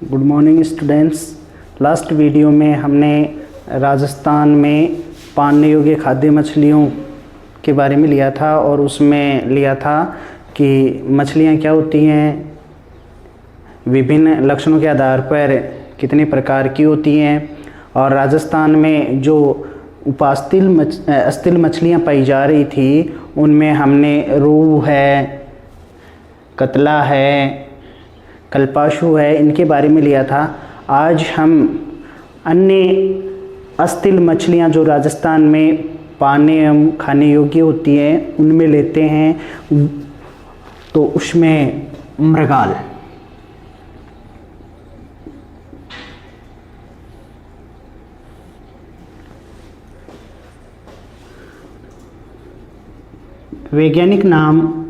Good morning students. Last video में हमने राजस्थान में पालने योग्य खाद्य मछलियों के बारे में लिया था और उसमें लिया था कि मछलियाँ क्या होती हैं, विभिन्न लक्षणों के आधार पर कितने प्रकार की होती हैं और राजस्थान में जो अस्थिल मछलियाँ पाई जा रही थी उनमें हमने रोहू है, कतला है, कल्पाशु है, इनके बारे में लिया था। आज हम अन्य अस्थिल मछलियाँ जो राजस्थान में पाने एवं खाने योग्य होती हैं उनमें लेते हैं। तो उसमें मृगाल, वैज्ञानिक नाम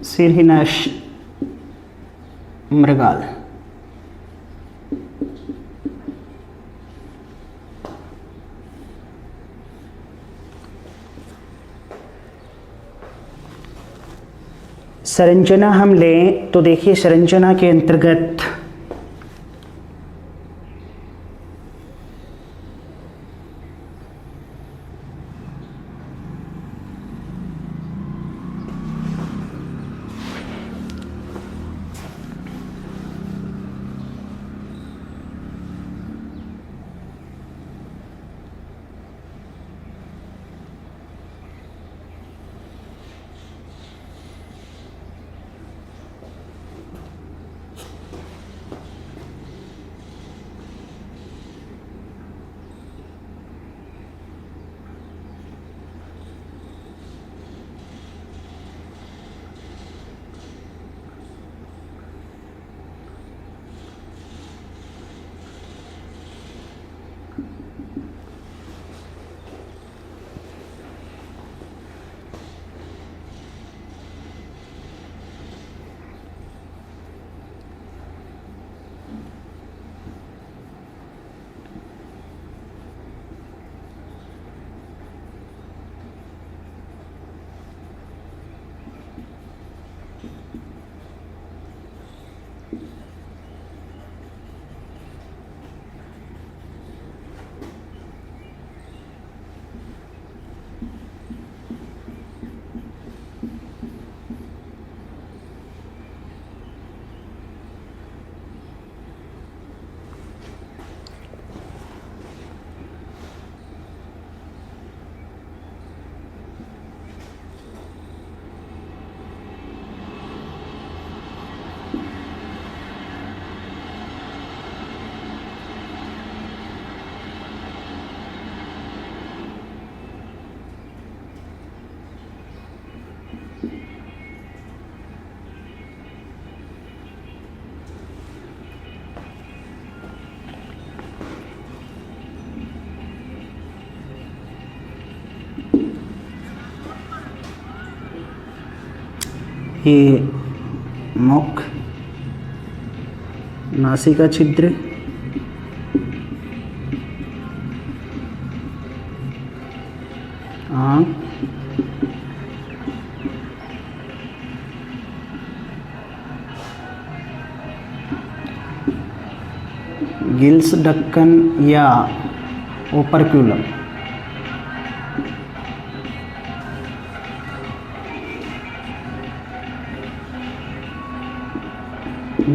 सिरहिनश मृगाल। संरचना हम लें तो देखिए, संरचना के अंतर्गत ये मुख, नासिका छिद्र, आँख, गिल्स, ढक्कन या ओपर्क्यूलम,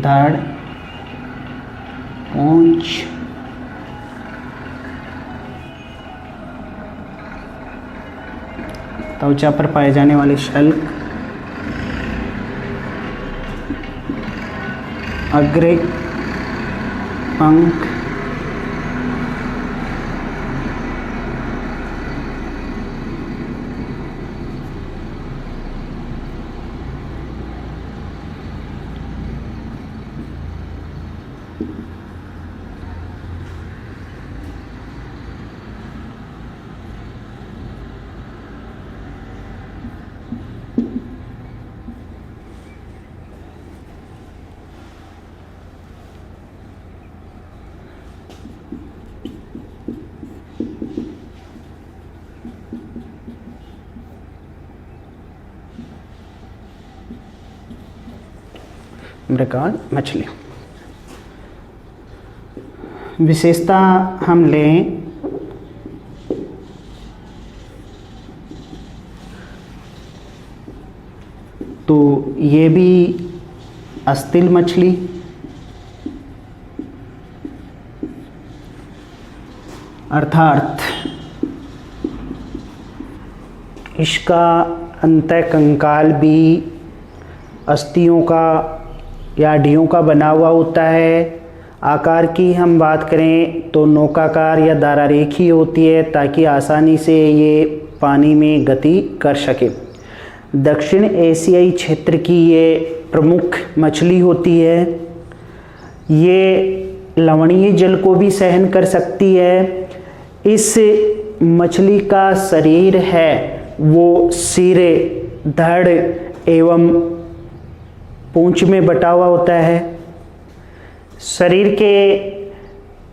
धड़, पूंछ, त्वचा पर पाए जाने वाले शल्क, अग्र, पंख, मृगाल मछली। विशेषता हम लें तो ये भी अस्थिल मछली, अर्थात इसका अंतःकंकाल भी अस्थियों का या हड्डियों का बना हुआ होता है। आकार की हम बात करें तो नौकाकार या धारारेखी होती है ताकि आसानी से ये पानी में गति कर सके। दक्षिण एशियाई क्षेत्र की ये प्रमुख मछली होती है। ये लवणीय जल को भी सहन कर सकती है। इस मछली का शरीर है वो सिरे, धड़ एवं पूंछ में बटा हुआ होता है। शरीर के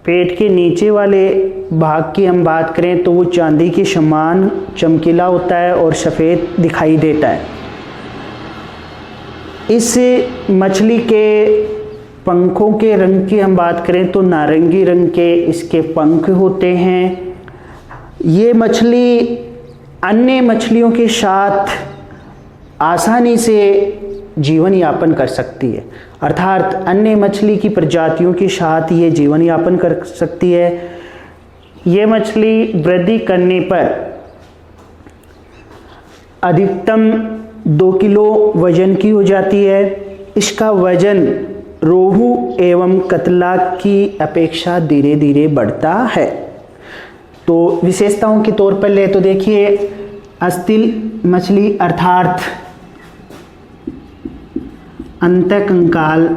पेट के नीचे वाले भाग की हम बात करें तो वो चांदी के समान चमकीला होता है और सफ़ेद दिखाई देता है। इस मछली के पंखों के रंग की हम बात करें तो नारंगी रंग के इसके पंख होते हैं। ये मछली अन्य मछलियों के साथ आसानी से जीवन यापन कर सकती है, अर्थात अन्य मछली की प्रजातियों के साथ ये जीवन यापन कर सकती है। ये मछली वृद्धि करने पर अधिकतम 2 किलो वजन की हो जाती है। इसका वजन रोहू एवं कतला की अपेक्षा धीरे धीरे बढ़ता है। तो विशेषताओं के तौर पर ले तो देखिए, अस्थिल मछली अर्थात अंतःकंकाल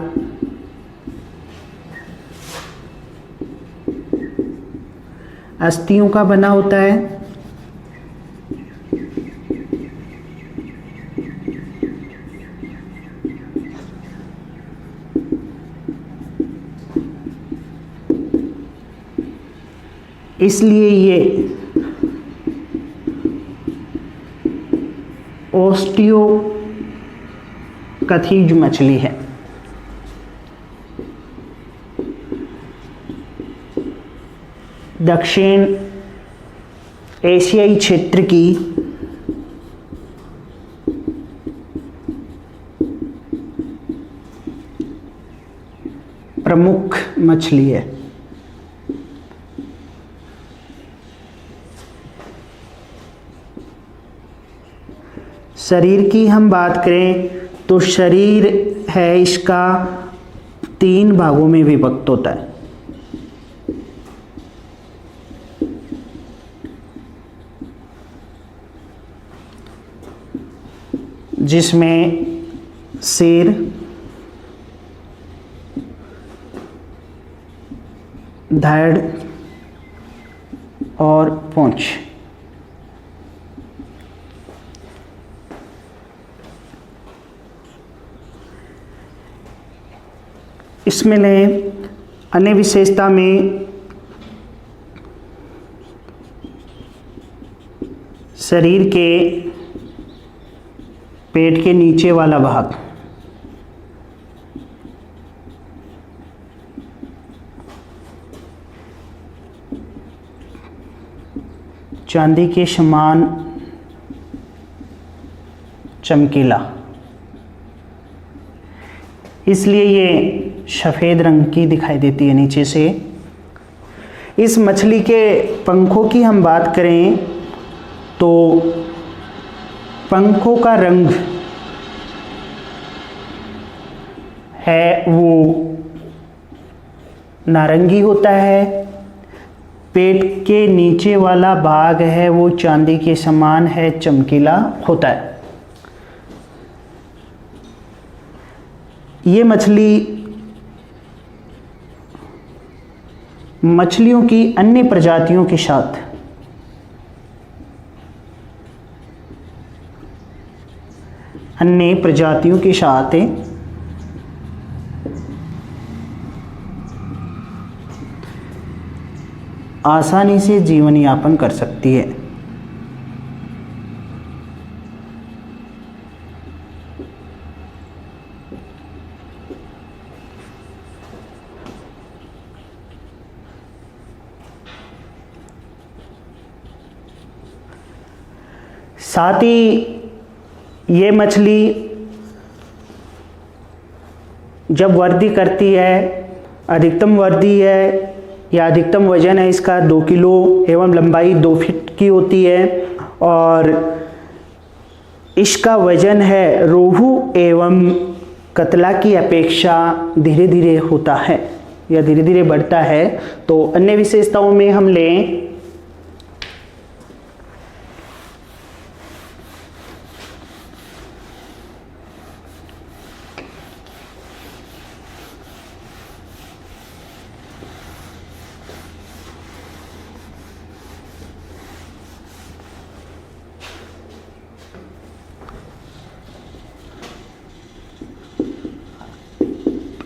अस्थियों का बना होता है। इसलिए ये ओस्टियोकथीज मछली है। दक्षिण एशियाई क्षेत्र की प्रमुख मछली है। शरीर की हम बात करें तो शरीर है इसका 3 भागों में विभक्त होता है। जिसमें सिर, धड़ और पूंछ। इसमें अन्य विशेषता में शरीर के पेट के नीचे वाला भाग चांदी के समान चमकीला, इसलिए ये सफ़ेद रंग की दिखाई देती है नीचे से। इस मछली के पंखों की हम बात करें तो पंखों का रंग है वो नारंगी होता है। पेट के नीचे वाला भाग है वो चांदी के समान है, चमकीला होता है। ये मछलियों की अन्य प्रजातियों के साथ आसानी से जीवन यापन कर सकती है। साथ ही ये मछली जब वृद्धि करती है, अधिकतम वृद्धि है या अधिकतम वजन है इसका 2 किलो एवं लंबाई 2 फीट की होती है, और इसका वजन है रोहू एवं कतला की अपेक्षा धीरे धीरे होता है या धीरे धीरे बढ़ता है। तो अन्य विशेषताओं में हम लें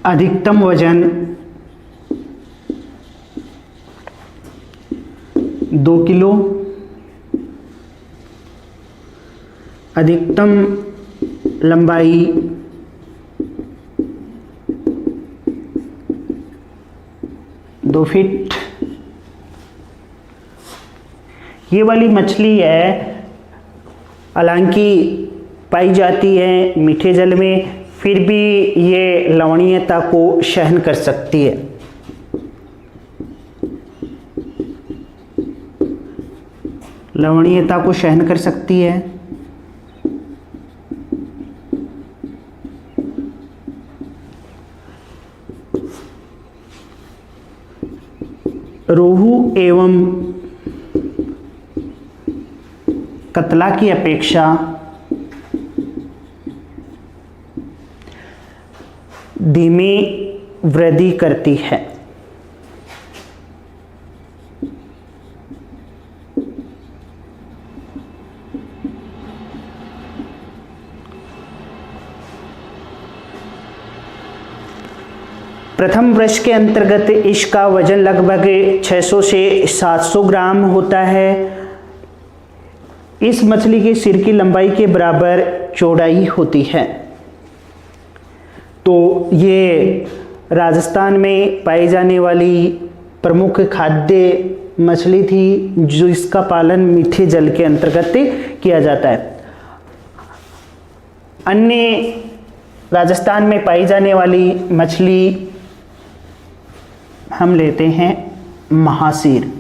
अधिकतम वजन 2 किलो, अधिकतम लंबाई 2 फीट। ये वाली मछली है, हालांकि पाई जाती है मीठे जल में, फिर भी ये लवणीयता को सहन कर सकती है। लवणीयता को सहन कर सकती है। रोहू एवं कतला की अपेक्षा धीमी वृद्धि करती है। प्रथम वर्ष के अंतर्गत इसका वजन लगभग 600 से 700 ग्राम होता है। इस मछली के सिर की लंबाई के बराबर चौड़ाई होती है। तो ये राजस्थान में पाई जाने वाली प्रमुख खाद्य मछली थी, जो इसका पालन मीठे जल के अंतर्गत किया जाता है। अन्य राजस्थान में पाई जाने वाली मछली हम लेते हैं महासीर।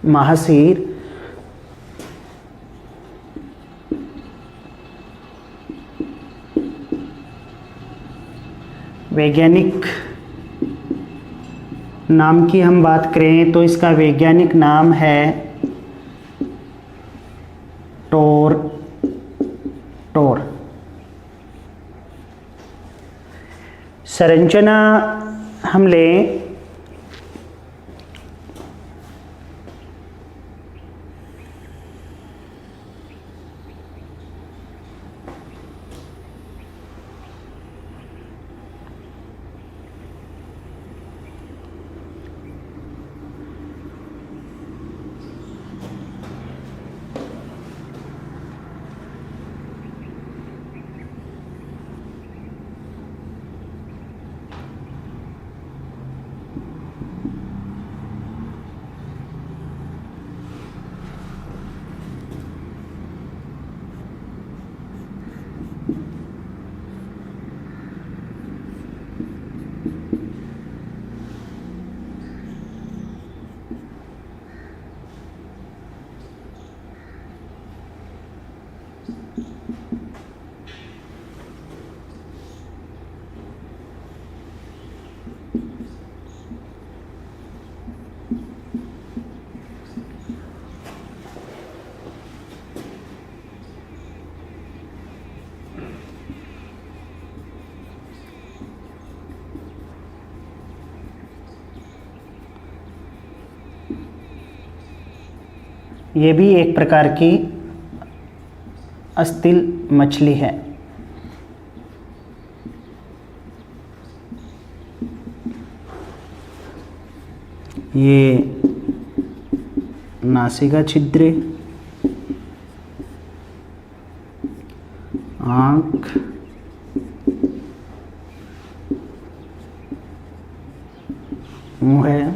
महासीर वैज्ञानिक नाम की हम बात करें तो इसका वैज्ञानिक नाम है टोर। संरचना हम लें ये भी एक प्रकार की अस्तिल मछली है। ये नासिका छिद्र, आँख, मुँह है,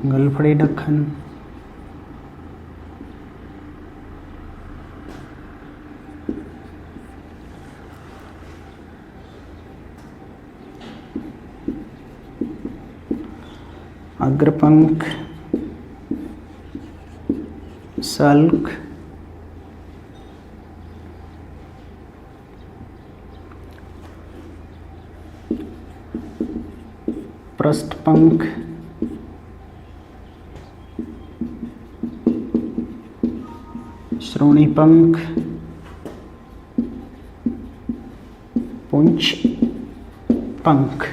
गलफड़े ढक्कन, अग्रपंख, सल्क, पृष्ठपंख, श्रोणीपंख, पुंछ पंख।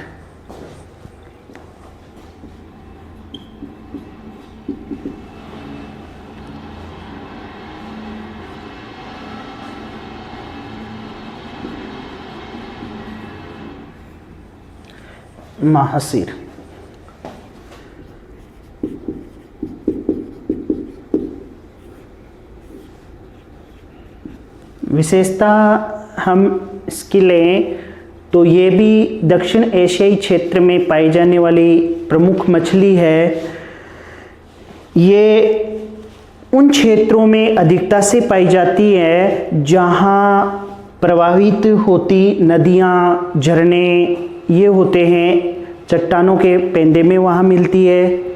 महासिर, विशेषता हम इसकी लें तो ये भी दक्षिण एशियाई क्षेत्र में पाई जाने वाली प्रमुख मछली है। ये उन क्षेत्रों में अधिकता से पाई जाती है जहाँ प्रवाहित होती नदियाँ, झरने ये होते हैं, चट्टानों के पेंदे में वहाँ मिलती है।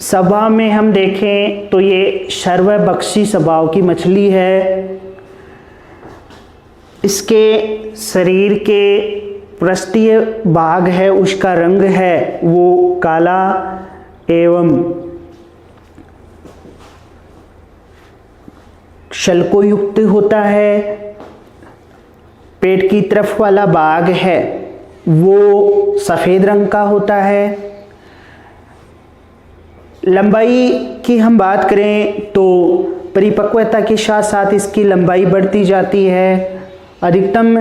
स्वभाव में हम देखें तो ये सर्वभक्षी स्वभाव की मछली है। इसके शरीर के पृष्ठीय भाग है, उसका रंग है वो काला एवं शल्कों युक्त होता है। पेट की तरफ वाला भाग है वो सफ़ेद रंग का होता है। लंबाई की हम बात करें तो परिपक्वता के साथ साथ इसकी लंबाई बढ़ती जाती है। अधिकतम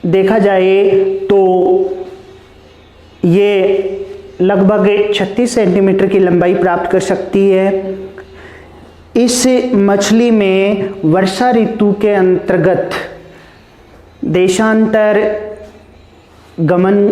देखा जाए तो ये लगभग 36 सेंटीमीटर की लंबाई प्राप्त कर सकती है। इस मछली में वर्षा ऋतु के अंतर्गत देशांतर गमन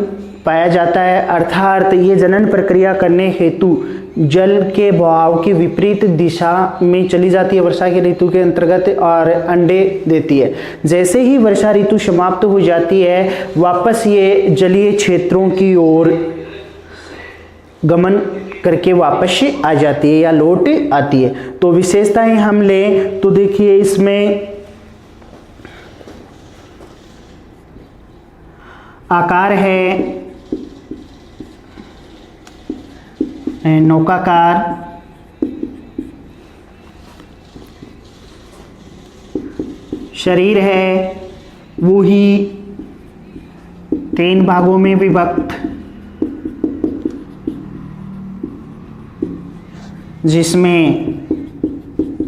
पाया जाता है, अर्थात ये जनन प्रक्रिया करने हेतु जल के बहाव की विपरीत दिशा में चली जाती है वर्षा के ऋतु के अंतर्गत और अंडे देती है। जैसे ही वर्षा ऋतु समाप्त हो जाती है वापस ये जलीय क्षेत्रों की ओर गमन करके वापस आ जाती है या लौट आती है। तो विशेषताएं हम लें तो देखिए इसमें आकार है नौकाकार, शरीर है वो ही 3 भागों में विभक्त, जिसमें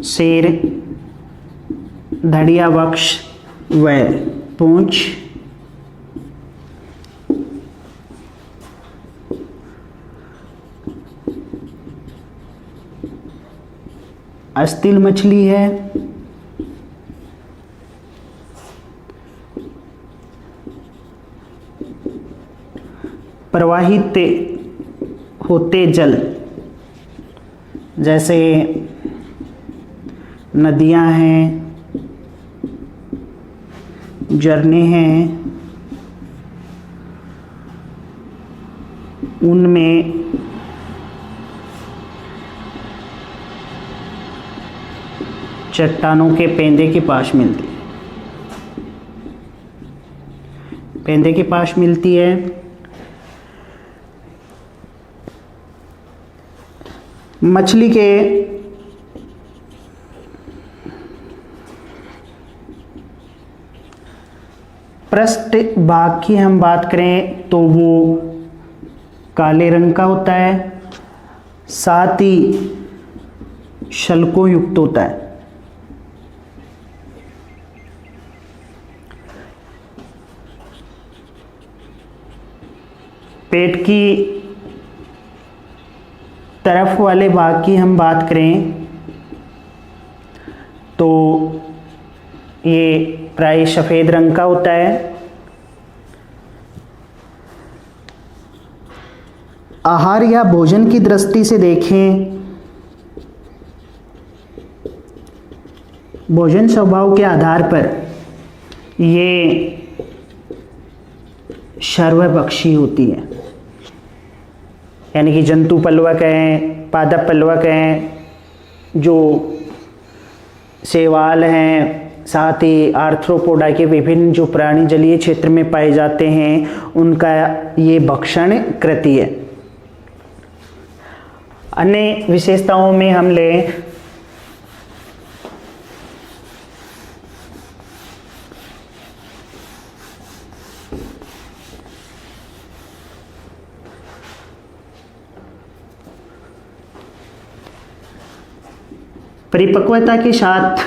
सिर, धड़िया वक्ष व पूंछ। अस्तिल मछली है। प्रवाहित होते जल जैसे नदियां हैं, झरने हैं, उनमें चट्टानों के पेंदे के पास मिलती है, पेंदे के पास मिलती है। मछली के पृष्ठ भाग की हम बात करें तो वो काले रंग का होता है, साथ ही शल्कों युक्त होता है। पेट की तरफ वाले भाग की हम बात करें तो ये प्राय सफ़ेद रंग का होता है। आहार या भोजन की दृष्टि से देखें, भोजन स्वभाव के आधार पर ये सर्वभक्षी होती है, यानी कि जंतु पलवक हैं, पादप पलवक हैं, जो शैवाल हैं, साथ ही आर्थ्रोपोडा के विभिन्न जो प्राणी जलीय क्षेत्र में पाए जाते हैं, उनका ये भक्षण कृत्य है। अन्य विशेषताओं में हम लें परिपक्वता के साथ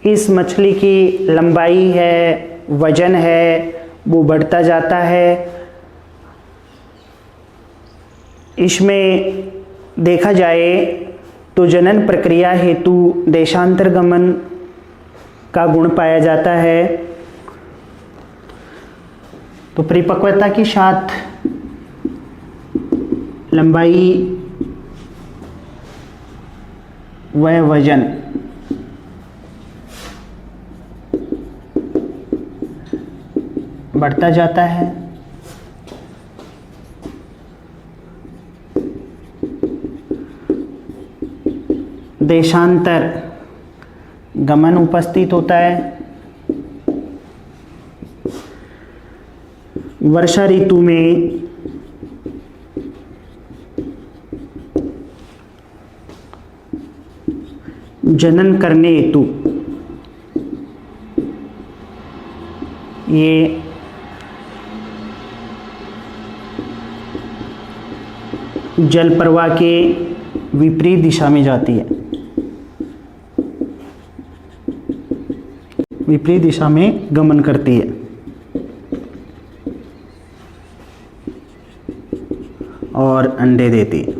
इस मछली की लंबाई है, वजन है, वो बढ़ता जाता है। इसमें देखा जाए तो जनन प्रक्रिया हेतु देशांतर गमन का गुण पाया जाता है। तो परिपक्वता के साथ लंबाई व वजन बढ़ता जाता है। देशांतर गमन उपस्थित होता है। वर्षा ऋतु में जनन करने हेतु ये जल प्रवाह के विपरीत दिशा में जाती है, विपरीत दिशा में गमन करती है और अंडे देती है।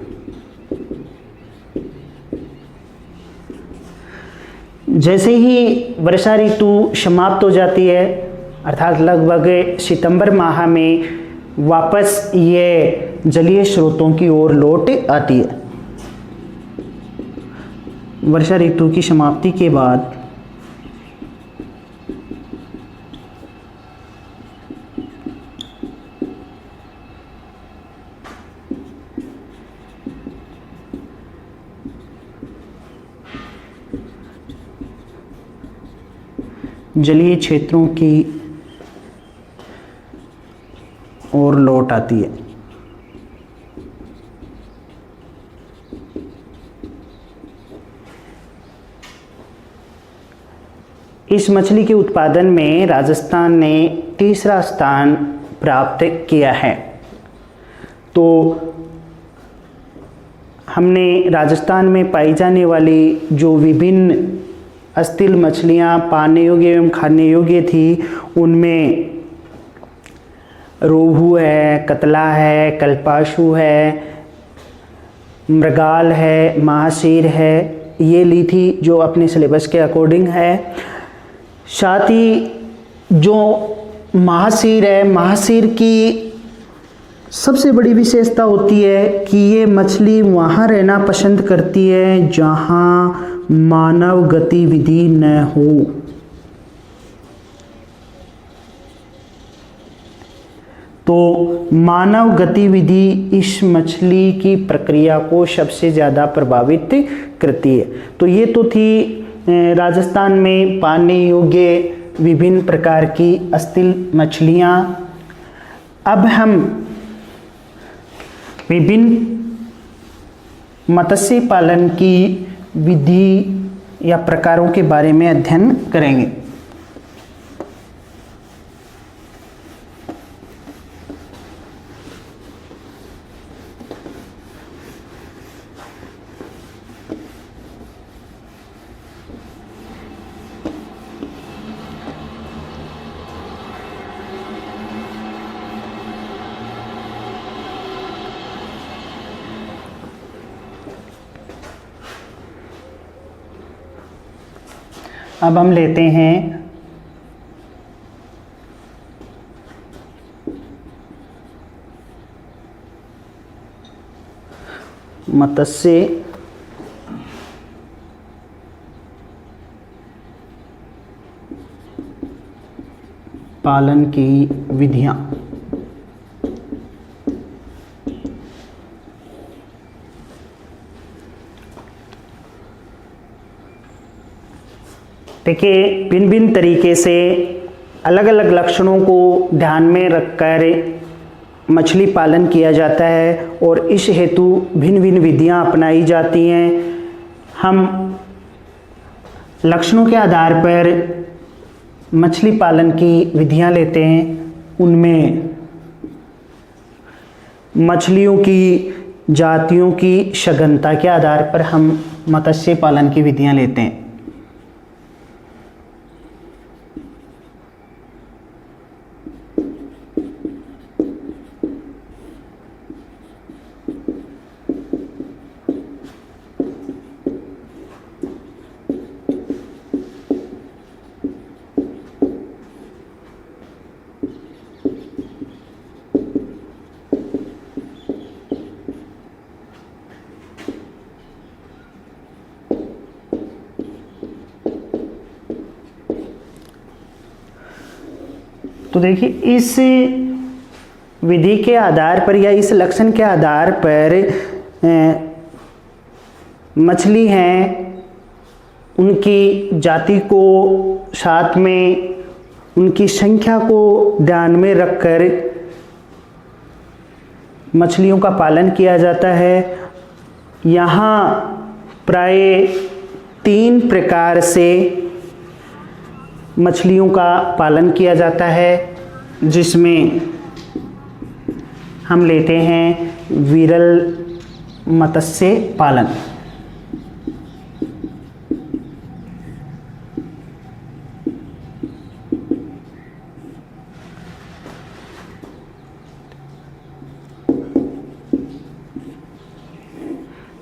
जैसे ही वर्षा ऋतु समाप्त हो जाती है, अर्थात लगभग सितंबर माह में वापस ये जलीय स्रोतों की ओर लौट आती है। वर्षा ऋतु की समाप्ति के बाद जलीय क्षेत्रों की ओर लौट आती है। इस मछली के उत्पादन में राजस्थान ने तीसरा स्थान प्राप्त किया है। तो हमने राजस्थान में पाई जाने वाली जो विभिन्न अस्थिल मछलियाँ पाने योग्य एवं खाने योग्य थी, उनमें रोहू है, कतला है, कल्पाशु है, मृगाल है, महासीर है, ये ली थी जो अपने सिलेबस के अकॉर्डिंग है। साथ ही जो महासीर है, महासीर की सबसे बड़ी विशेषता होती है कि ये मछली वहाँ रहना पसंद करती है जहाँ मानव गतिविधि न हो। तो मानव गतिविधि इस मछली की प्रक्रिया को सबसे ज़्यादा प्रभावित करती है। तो ये तो थी राजस्थान में पाने योग्य विभिन्न प्रकार की अस्थिल मछलियाँ। अब हम विभिन्न मत्स्य पालन की विधि या प्रकारों के बारे में अध्ययन करेंगे। अब हम लेते हैं मत्स्य पालन की विधियां। देखिए, भिन्न भिन्न तरीके से अलग अलग लक्षणों को ध्यान में रखकर मछली पालन किया जाता है और इस हेतु भिन्न भिन्न विधियां अपनाई जाती हैं। हम लक्षणों के आधार पर मछली पालन की विधियां लेते हैं। उनमें मछलियों की जातियों की सघनता के आधार पर हम मत्स्य पालन की विधियां लेते हैं। तो देखिए, इस विधि के आधार पर या इस लक्षण के आधार पर मछली हैं, उनकी जाति को, साथ में उनकी संख्या को ध्यान में रखकर मछलियों का पालन किया जाता है। यहाँ प्राय 3 प्रकार से मछलियों का पालन किया जाता है, जिसमें हम लेते हैं विरल मत्स्य पालन।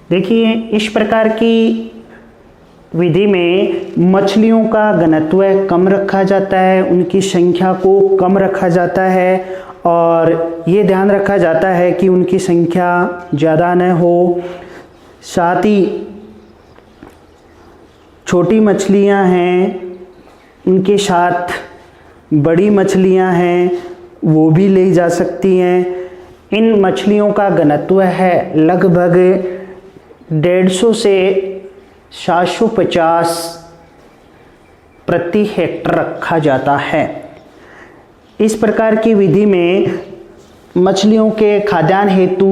देखिए, इस प्रकार की विधि में मछलियों का घनत्व कम रखा जाता है, उनकी संख्या को कम रखा जाता है और ये ध्यान रखा जाता है कि उनकी संख्या ज़्यादा न हो। साथ ही छोटी मछलियां हैं, उनके साथ बड़ी मछलियां हैं, वो भी ले जा सकती हैं। इन मछलियों का घनत्व है लगभग 150 से 750 प्रति हेक्टर रखा जाता है। इस प्रकार की विधि में मछलियों के खाद्यान्न हेतु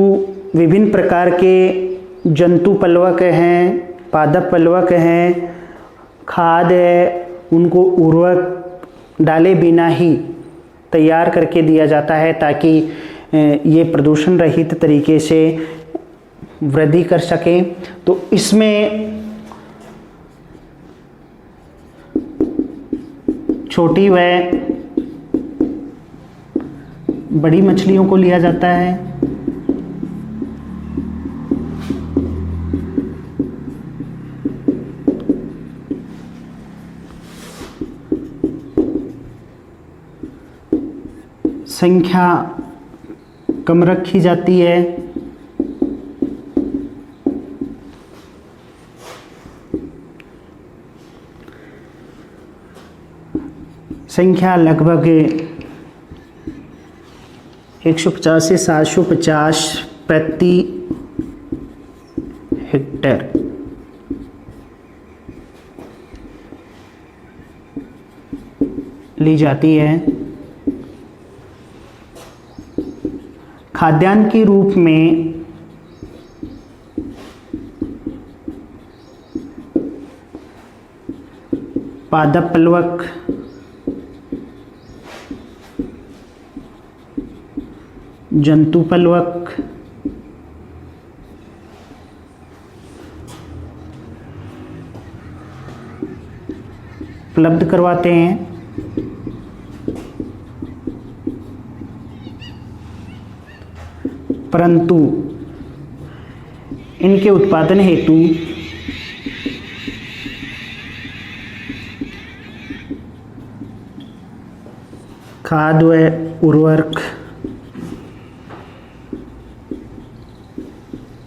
विभिन्न प्रकार के जंतु पलवक हैं, पादप पलवक हैं, खाद है, उनको उर्वरक डाले बिना ही तैयार करके दिया जाता है ताकि ये प्रदूषण रहित तरीके से वृद्धि कर सकें। तो इसमें छोटी व बड़ी मछलियों को लिया जाता है। संख्या कम रखी जाती है। संख्या लगभग 150 से 750 प्रति हेक्टेयर ली जाती है। खाद्यान्न के रूप में पादप प्लवक, जंतु प्लवक, उपलब्ध करवाते हैं। परंतु इनके उत्पादन हेतु खाद व उर्वरक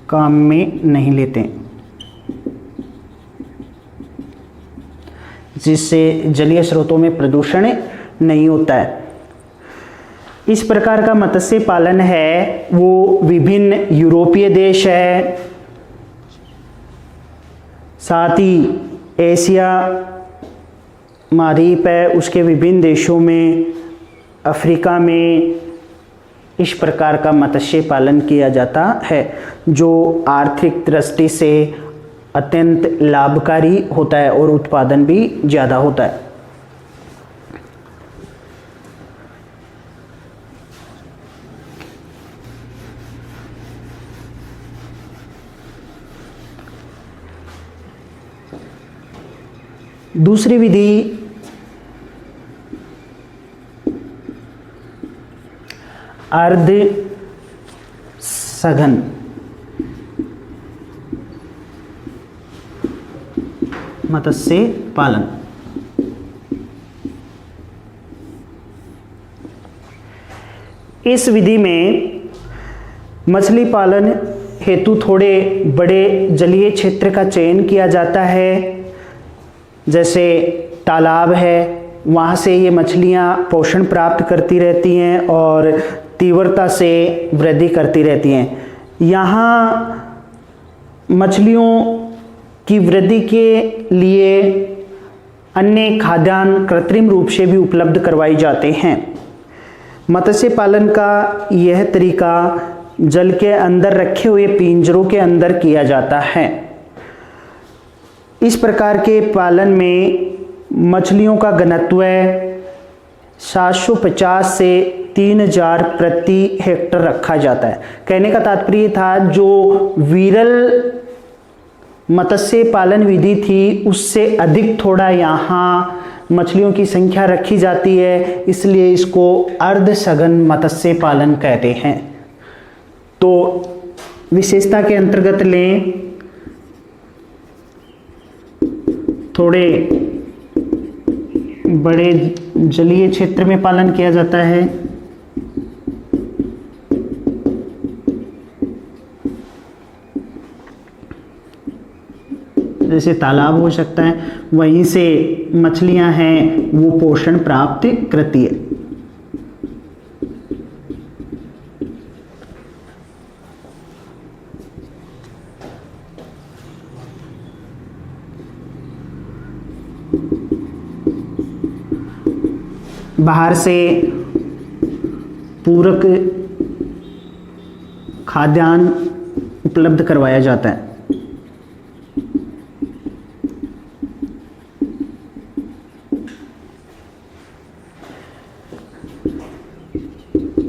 काम में नहीं लेते, जिससे जलीय स्रोतों में प्रदूषण नहीं होता है। इस प्रकार का मत्स्य पालन है वो विभिन्न यूरोपीय देश है, साथ ही एशिया महाद्वीप है, उसके विभिन्न देशों में, अफ्रीका में इस प्रकार का मत्स्य पालन किया जाता है, जो आर्थिक दृष्टि से अत्यंत लाभकारी होता है और उत्पादन भी ज़्यादा होता है। दूसरी विधि अर्ध सघन मत्स्य पालन। इस विधि में मछली पालन हेतु थोड़े बड़े जलीय क्षेत्र का चयन किया जाता है, जैसे तालाब है, वहाँ से ये मछलियाँ पोषण प्राप्त करती रहती हैं और तीव्रता से वृद्धि करती रहती हैं। यहाँ मछलियों की वृद्धि के लिए अन्य खाद्यान्न कृत्रिम रूप से भी उपलब्ध करवाई जाते हैं। मत्स्य पालन का यह तरीका जल के अंदर रखे हुए पिंजरों के अंदर किया जाता है। इस प्रकार के पालन में मछलियों का घनत्व 750 से 3000 प्रति हेक्टेयर रखा जाता है। कहने का तात्पर्य था जो विरल मत्स्य पालन विधि थी उससे अधिक थोड़ा यहाँ मछलियों की संख्या रखी जाती है, इसलिए इसको अर्ध सघन मत्स्य पालन कहते हैं। तो विशेषता के अंतर्गत लें, थोड़े बड़े जलीय क्षेत्र में पालन किया जाता है, जैसे तालाब हो सकता है, वहीं से मछलियां हैं वो पोषण प्राप्त करती है। बाहर से पूरक खाद्यान्न उपलब्ध करवाया जाता है।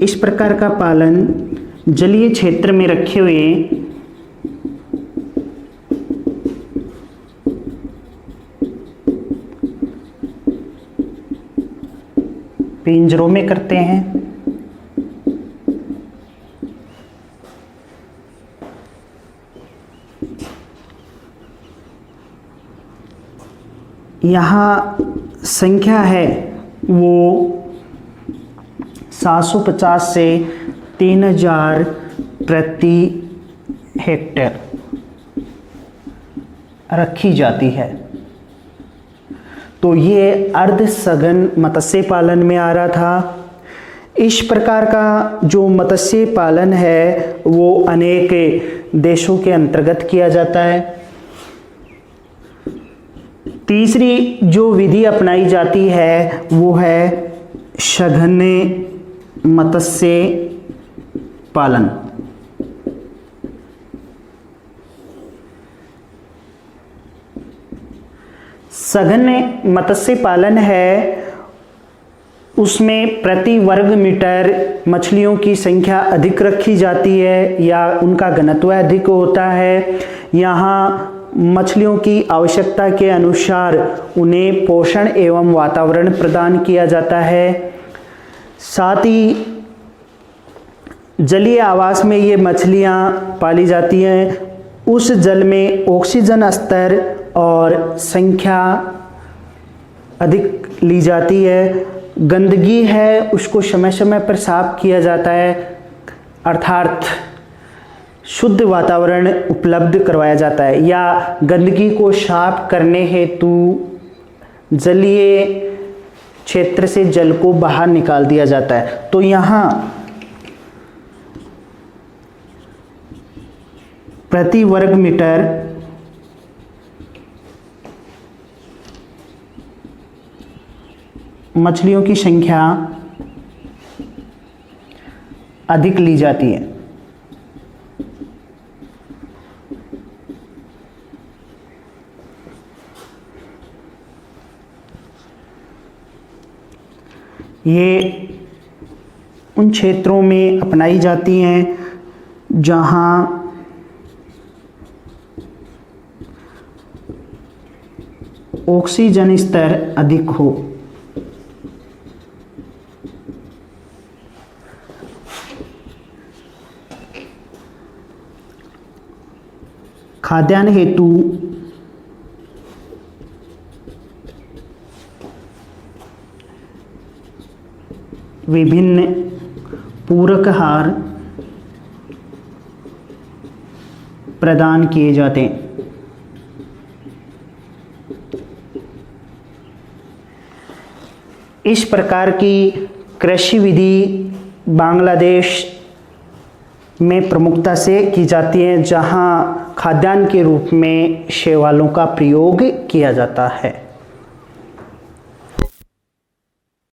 इस प्रकार का पालन जलीय क्षेत्र में रखे हुए पिंजरों में करते हैं। यहाँ संख्या है वो 750 से 3000 प्रति हेक्टेयर रखी जाती है। तो ये अर्ध सघन मत्स्य पालन में आ रहा था। इस प्रकार का जो मत्स्य पालन है वो अनेक देशों के अंतर्गत किया जाता है। तीसरी जो विधि अपनाई जाती है वो है सघन मत्स्य पालन। सघन मत्स्य पालन है उसमें प्रति वर्ग मीटर मछलियों की संख्या अधिक रखी जाती है या उनका घनत्व अधिक होता है। यहाँ मछलियों की आवश्यकता के अनुसार उन्हें पोषण एवं वातावरण प्रदान किया जाता है। साथ ही जलीय आवास में ये मछलियाँ पाली जाती हैं। उस जल में ऑक्सीजन स्तर और संख्या अधिक ली जाती है गंदगी है उसको समय समय पर साफ किया जाता है, अर्थात शुद्ध वातावरण उपलब्ध करवाया जाता है, या गंदगी को साफ करने हेतु जलीय क्षेत्र से जल को बाहर निकाल दिया जाता है। तो यहाँ प्रति वर्ग मीटर मछलियों की संख्या अधिक ली जाती है। ये उन क्षेत्रों में अपनाई जाती हैं जहां ऑक्सीजन स्तर अधिक हो। खाद्यान्न हेतु विभिन्न पूरक आहार प्रदान किए जाते हैं। इस प्रकार की कृषि विधि बांग्लादेश में प्रमुखता से की जाती है, जहां खाद्यान्न के रूप में शैवालों का प्रयोग किया जाता है।